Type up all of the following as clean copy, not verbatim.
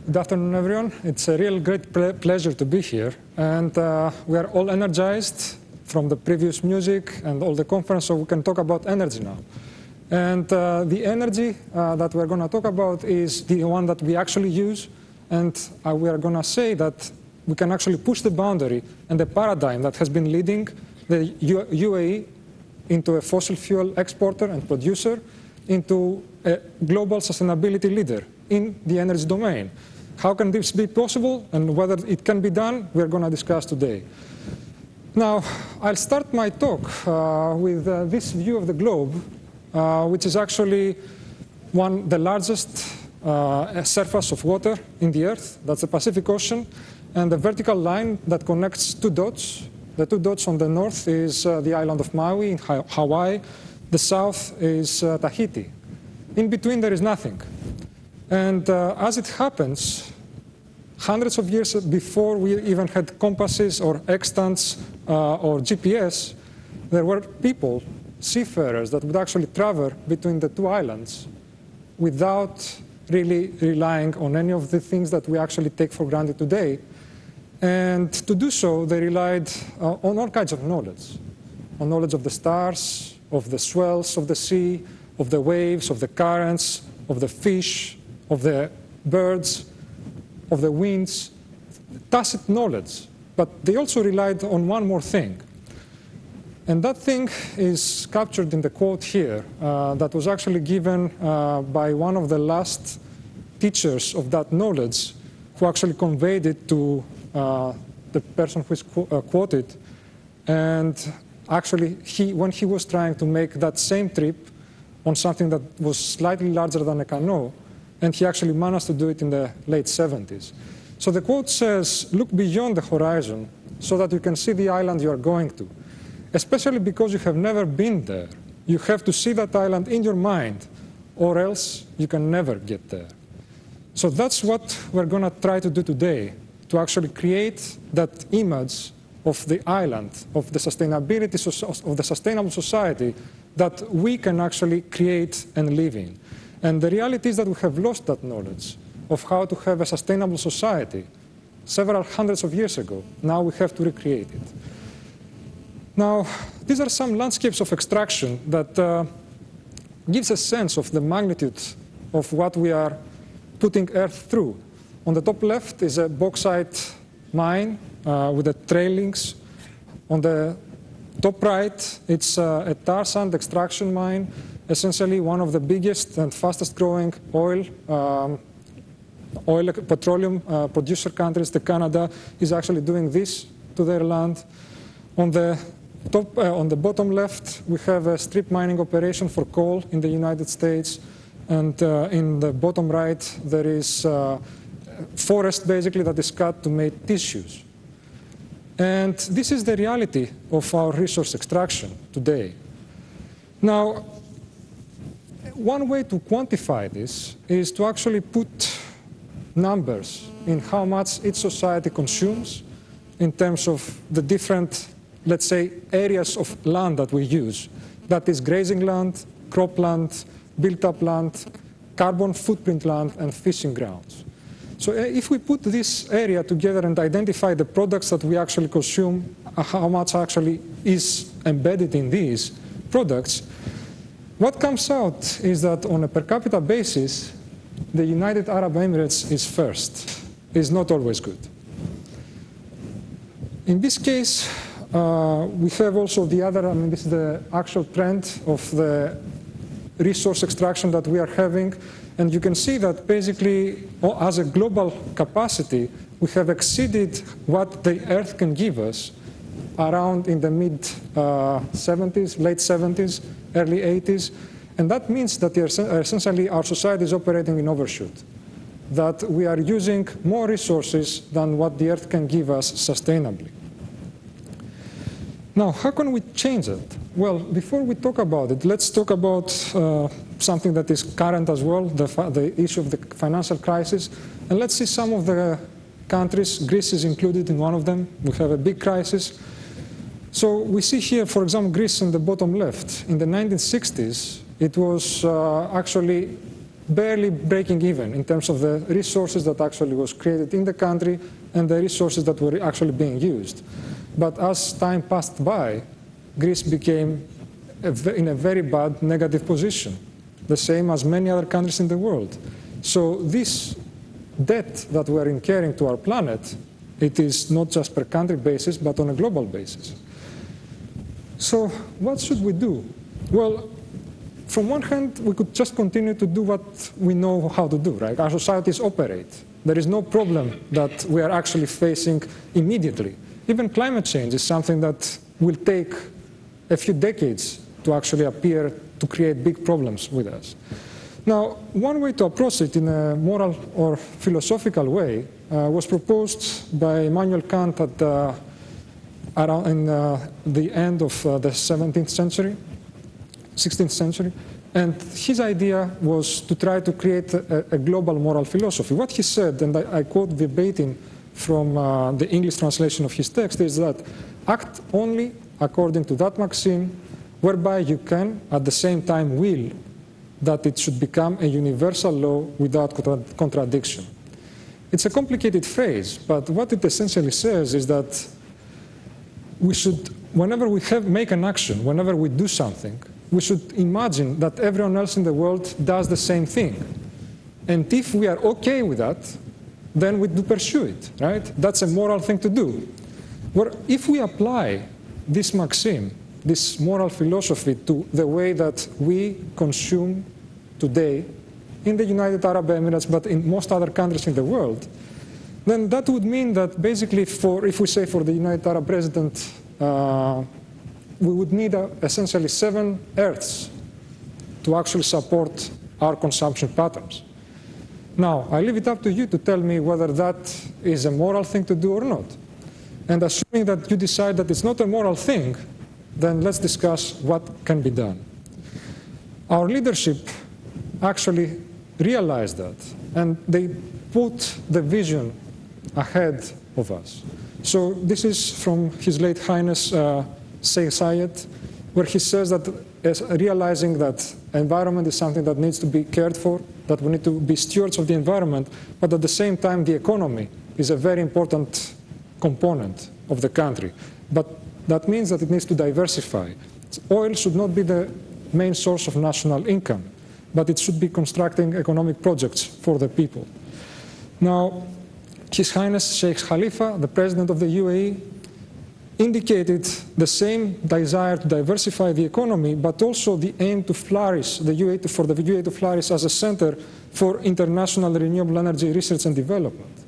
Good afternoon, everyone. It's a real great pleasure to be here. And we are all energized from the previous music and all the conference, so we can talk about energy now. And the energy that we're going to talk about is the one that we actually use. And we are going to say that we can actually push the boundary and the paradigm that has been leading the UAE into a fossil fuel exporter and producer into a global sustainability leader in the energy domain. How can this be possible and whether it can be done, we're going to discuss today. Now, I'll start my talk with this view of the globe, which is actually the largest surface of water in the Earth. That's the Pacific Ocean. And the vertical line that connects two dots. The two dots on the north is the island of Maui in Hawaii. The south is Tahiti. In between, there is nothing. And as it happens, hundreds of years before we even had compasses or extants or GPS, there were people, seafarers, that would actually travel between the two islands without really relying on any of the things that we actually take for granted today. And to do so, they relied on all kinds of knowledge, on knowledge of the stars, of the swells of the sea, of the waves, of the currents, of the fish, of the birds, of the winds, tacit knowledge. But they also relied on one more thing. And that thing is captured in the quote here that was actually given by one of the last teachers of that knowledge who actually conveyed it to the person who is quoted. And actually, when he was trying to make that same trip on something that was slightly larger than a canoe, and he actually managed to do it in the late 70s. So the quote says, look beyond the horizon so that you can see the island you are going to, especially because you have never been there. You have to see that island in your mind, or else you can never get there. So that's what we're going to try to do today, to actually create that image of the island, of the sustainability, of the sustainable society that we can actually create and live in. And the reality is that we have lost that knowledge of how to have a sustainable society several hundreds of years ago. Now we have to recreate it. Now, these are some landscapes of extraction that gives a sense of the magnitude of what we are putting Earth through. On the top left is a bauxite mine with the trailings. On the top right, it's a tar sand extraction mine, essentially one of the biggest and fastest growing petroleum producer countries. The Canada is actually doing this to their land. On the bottom left, we have a strip mining operation for coal in the United States. And in the bottom right, there is forest basically that is cut to make tissues. And this is the reality of our resource extraction today. Now, one way to quantify this is to actually put numbers in how much each society consumes in terms of the different, let's say, areas of land that we use. That is grazing land, cropland, built-up land, carbon footprint land, and fishing grounds. So if we put this area together and identify the products that we actually consume, how much actually is embedded in these products, what comes out is that on a per capita basis, the United Arab Emirates is first. It's not always good. In this case, we have also the other, this is the actual trend of the resource extraction that we are having. And you can see that basically, as a global capacity, we have exceeded what the Earth can give us around in the mid-70s, late 70s, early 80s. And that means that essentially our society is operating in overshoot, that we are using more resources than what the Earth can give us sustainably. Now, how can we change it? Well, before we talk about it, let's talk about something that is current as well, the issue of the financial crisis. And let's see some of the countries. Greece is included in one of them. We have a big crisis. So we see here, for example, Greece in the bottom left. In the 1960s, it was actually barely breaking even in terms of the resources that actually was created in the country and the resources that were actually being used. But as time passed by, Greece became in a very bad negative position, the same as many other countries in the world. So this debt that we are incurring to our planet, it is not just per country basis, but on a global basis. So what should we do? Well, from one hand, we could just continue to do what we know how to do, right? Our societies operate. There is no problem that we are actually facing immediately. Even climate change is something that will take a few decades to actually appear to create big problems with us. Now, one way to approach it in a moral or philosophical way was proposed by Immanuel Kant at around in the end of the 16th century, and his idea was to try to create a global moral philosophy. What he said, and I quote verbatim from the English translation of his text, is that act only according to that maxim whereby you can at the same time will that it should become a universal law without contradiction. It's a complicated phrase, but what it essentially says is that we should, whenever we make an action, whenever we do something, we should imagine that everyone else in the world does the same thing. And if we are okay with that, then we do pursue it, right? That's a moral thing to do. Where if we apply this maxim, this moral philosophy to the way that we consume today in the United Arab Emirates, but in most other countries in the world, then that would mean that basically if we say for the United Arab President, we would need essentially 7 Earths to actually support our consumption patterns. Now, I leave it up to you to tell me whether that is a moral thing to do or not. And assuming that you decide that it's not a moral thing, then let's discuss what can be done. Our leadership actually realized that, and they put the vision ahead of us. So this is from His late Highness Sheikh Zayed, where he says that realizing that environment is something that needs to be cared for, that we need to be stewards of the environment, but at the same time the economy is a very important component of the country. But that means that it needs to diversify. Oil should not be the main source of national income, but it should be constructing economic projects for the people. Now, His Highness Sheikh Khalifa, the President of the UAE, indicated the same desire to diversify the economy, but also the aim to flourish, for the UAE to flourish as a center for international renewable energy research and development.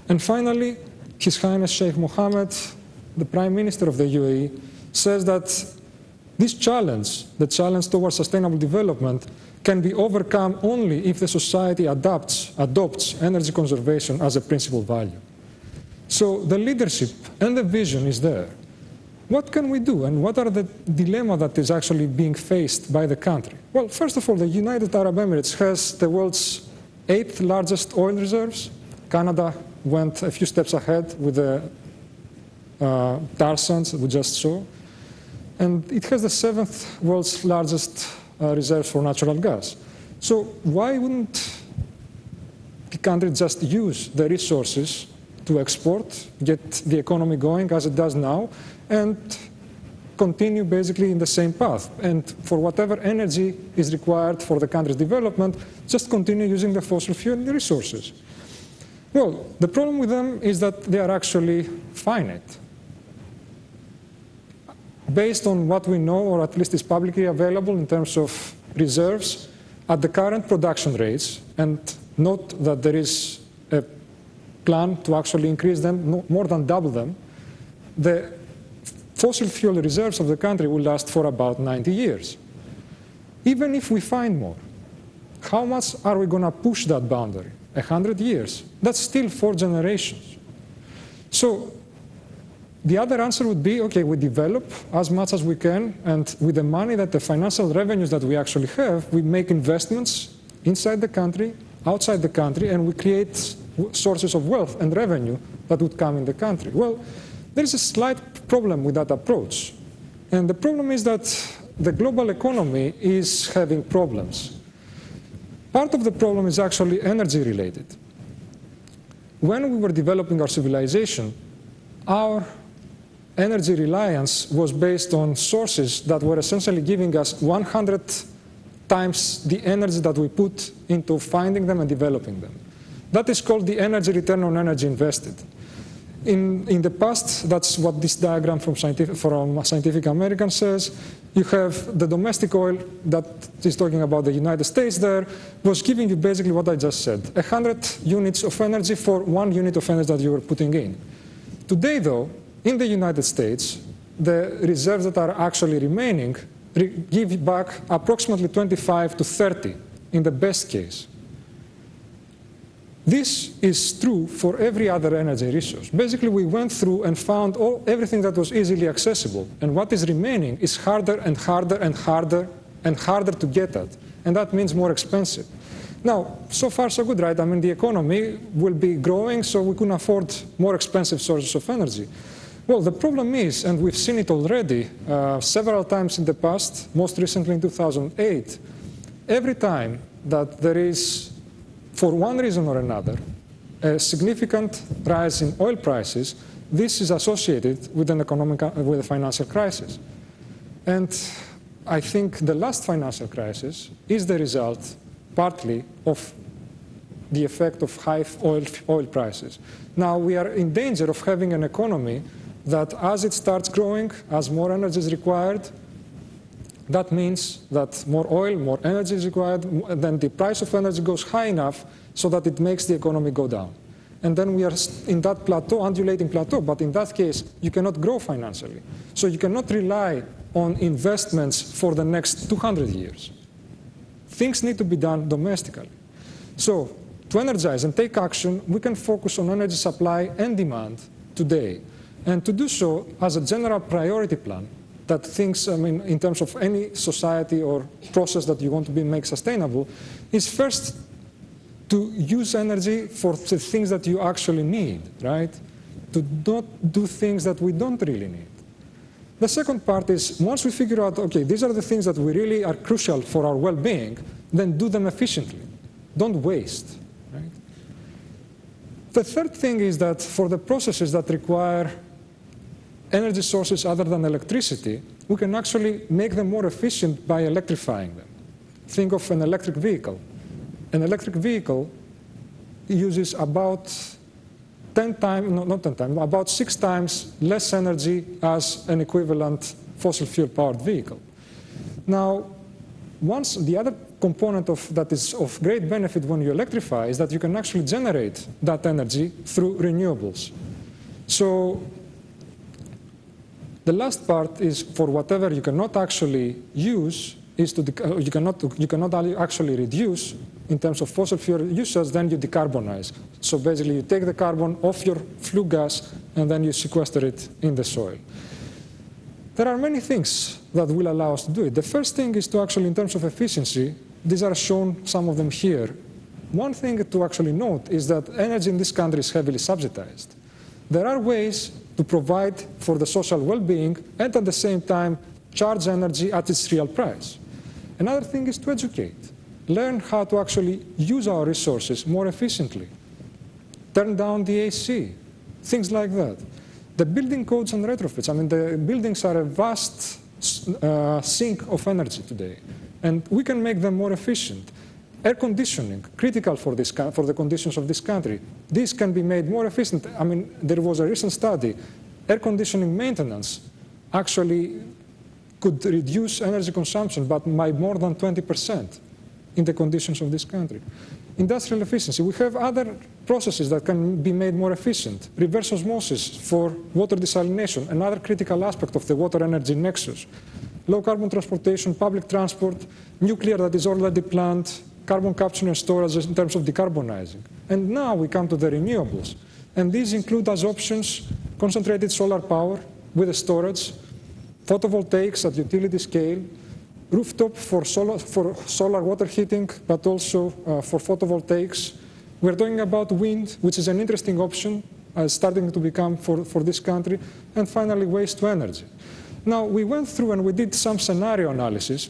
And finally, His Highness Sheikh Mohammed, the Prime Minister of the UAE, says that this challenge, the challenge towards sustainable development, can be overcome only if the society adopts energy conservation as a principal value. So the leadership and the vision is there. What can we do, and what are the dilemma that is actually being faced by the country? Well, first of all, the United Arab Emirates has the world's 8th largest oil reserves. Canada went a few steps ahead with the tar sands that we just saw. And it has the 7th world's largest reserves for natural gas. So why wouldn't the country just use the resources to export, get the economy going as it does now, and continue basically in the same path? And for whatever energy is required for the country's development, just continue using the fossil fuel resources. Well, the problem with them is that they are actually finite. Based on what we know, or at least is publicly available in terms of reserves, at the current production rates, and note that there is a plan to actually increase them, more than double them, the fossil fuel reserves of the country will last for about 90 years. Even if we find more, how much are we going to push that boundary? 100 years. That's still 4 generations. So the other answer would be, okay, we develop as much as we can, and with the money that the financial revenues that we actually have, we make investments inside the country, outside the country, and we create sources of wealth and revenue that would come in the country. Well, there is a slight problem with that approach. And the problem is that the global economy is having problems. Part of the problem is actually energy related. When we were developing our civilization, our energy reliance was based on sources that were essentially giving us 100 times the energy that we put into finding them and developing them. That is called the energy return on energy invested. In the past, that's what this diagram from Scientific American says. You have the domestic oil that is talking about the United States there, was giving you basically what I just said, 100 units of energy for 1 unit of energy that you were putting in. Today, though, in the United States, the reserves that are actually remaining give back approximately 25 to 30 in the best case. This is true for every other energy resource. Basically, we went through and found everything that was easily accessible. And what is remaining is harder and harder and harder and harder to get at. And that means more expensive. Now, so far so good, right? I mean, the economy will be growing, so we couldn't afford more expensive sources of energy. Well, the problem is, and we've seen it already several times in the past, most recently in 2008, every time that there is, for one reason or another, a significant rise in oil prices, this is associated with with a financial crisis. And I think the last financial crisis is the result, partly, of the effect of high oil prices. Now, we are in danger of having an economy that as it starts growing, as more energy is required, that means that more oil, more energy is required, then the price of energy goes high enough so that it makes the economy go down. And then we are in that plateau, undulating plateau, but in that case, you cannot grow financially. So you cannot rely on investments for the next 200 years. Things need to be done domestically. So to energize and take action, we can focus on energy supply and demand today. And to do so as a general priority plan, that thinks, I mean, in terms of any society or process that you want to make sustainable, is first to use energy for the things that you actually need, right? To not do things that we don't really need. The second part is, once we figure out, okay, these are the things that we really are crucial for our well-being, then do them efficiently. Don't waste, right? The third thing is that for the processes that require energy sources other than electricity, we can actually make them more efficient by electrifying them. Think of an electric vehicle. An electric vehicle uses about 10 times, no, not 10 times, about 6 times less energy as an equivalent fossil fuel powered vehicle. Now, once the other component that is of great benefit when you electrify is that you can actually generate that energy through renewables. So the last part is for whatever you cannot actually use, is to you cannot actually reduce in terms of fossil fuel usage, then you decarbonize. So basically you take the carbon off your flue gas and then you sequester it in the soil. There are many things that will allow us to do it. The first thing is to actually, in terms of efficiency, these are shown, some of them here. One thing to actually note is that energy in this country is heavily subsidized. There are ways to provide for the social well-being and at the same time charge energy at its real price. Another thing is to educate. Learn how to actually use our resources more efficiently. Turn down the AC, things like that. The building codes and retrofits, I mean, the buildings are a vast sink of energy today, and we can make them more efficient. Air conditioning, critical for the conditions of this country. This can be made more efficient. I mean, there was a recent study. Air conditioning maintenance actually could reduce energy consumption, but by more than 20% in the conditions of this country. Industrial efficiency. We have other processes that can be made more efficient. Reverse osmosis for water desalination, another critical aspect of the water energy nexus. Low carbon transportation, public transport, nuclear that is already planned, carbon capture and storage in terms of decarbonizing. And now we come to the renewables. And these include as options concentrated solar power with a storage, photovoltaics at utility scale, rooftop for solar water heating, but also for photovoltaics. We're talking about wind, which is an interesting option, starting to become for this country, and finally waste to energy. Now, we went through and we did some scenario analysis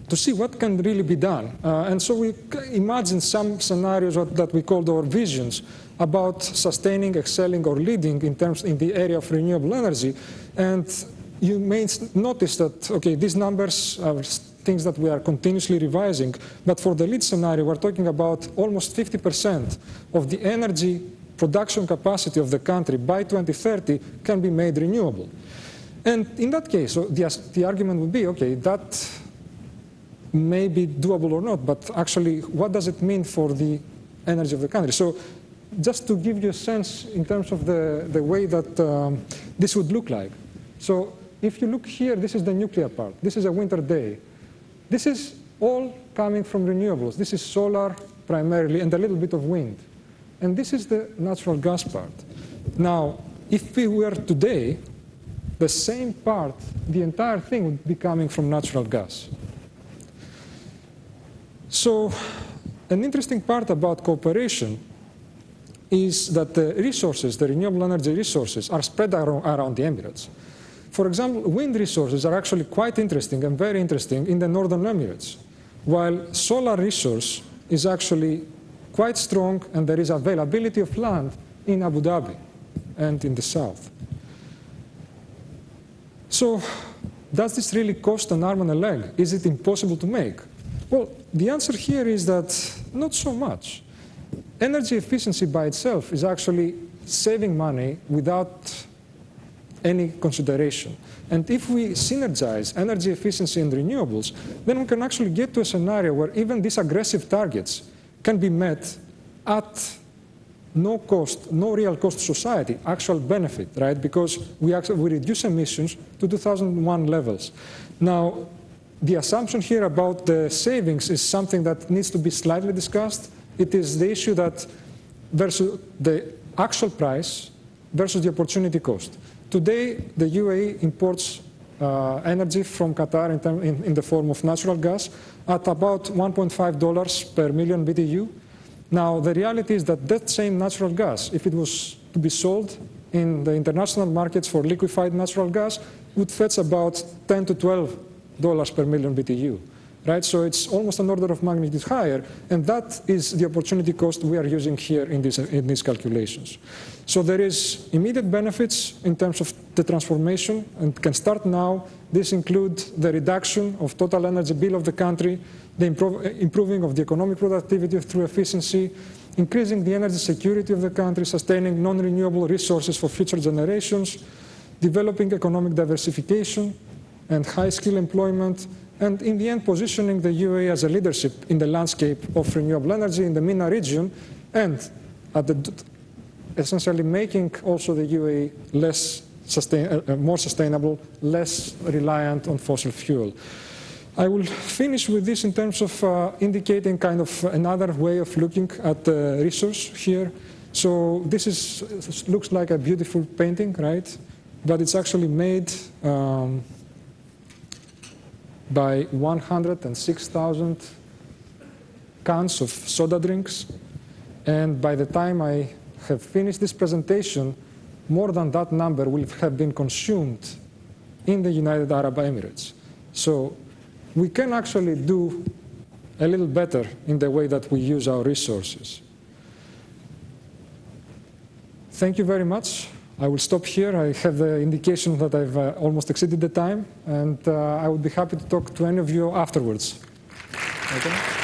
to see what can really be done. And so we imagine some scenarios that we called our visions about sustaining, excelling, or leading in the area of renewable energy. And you may notice that, okay, these numbers are things that we are continuously revising, but for the lead scenario, we're talking about almost 50% of the energy production capacity of the country by 2030 can be made renewable. And in that case, so the argument would be, okay, that may be doable or not, but actually, what does it mean for the energy of the country? So just to give you a sense in terms of the way that this would look like. So if you look here, this is the nuclear part. This is a winter day. This is all coming from renewables. This is solar primarily and a little bit of wind. And this is the natural gas part. Now, if we were today, the same part, the entire thing would be coming from natural gas. So an interesting part about cooperation is that the resources, the renewable energy resources, are spread around the Emirates. For example, wind resources are actually quite interesting and very interesting in the Northern Emirates, while solar resource is actually quite strong, and there is availability of land in Abu Dhabi and in the south. So does this really cost an arm and a leg? Is it impossible to make? Well, the answer here is that not so much. Energy efficiency by itself is actually saving money without any consideration. And if we synergize energy efficiency and renewables, then we can actually get to a scenario where even these aggressive targets can be met at no cost, no real cost to society, actual benefit, right? Because we reduce emissions to 2001 levels. Now, the assumption here about the savings is something that needs to be slightly discussed. It is the issue that versus the actual price versus the opportunity cost. Today, the UAE imports energy from Qatar in the form of natural gas at about $1.5 per million BTU. Now, the reality is that that same natural gas, if it was to be sold in the international markets for liquefied natural gas, would fetch about $10 to $12 per million BTU. Right? So it's almost an order of magnitude higher, and that is the opportunity cost we are using here in these calculations. So there is immediate benefits in terms of the transformation, and can start now. This includes the reduction of total energy bill of the country, the improving of the economic productivity through efficiency, increasing the energy security of the country, sustaining non-renewable resources for future generations, developing economic diversification and high-skill employment, and in the end, positioning the UAE as a leadership in the landscape of renewable energy in the MENA region, and essentially making also the UAE more sustainable, less reliant on fossil fuel. I will finish with this in terms of indicating kind of another way of looking at the resource here. So this looks like a beautiful painting, right? But it's actually made by 106,000 cans of soda drinks. And by the time I have finished this presentation, more than that number will have been consumed in the United Arab Emirates. So we can actually do a little better in the way that we use our resources. Thank you very much. I will stop here. I have the indication that I've almost exceeded the time, and I would be happy to talk to any of you afterwards. Okay.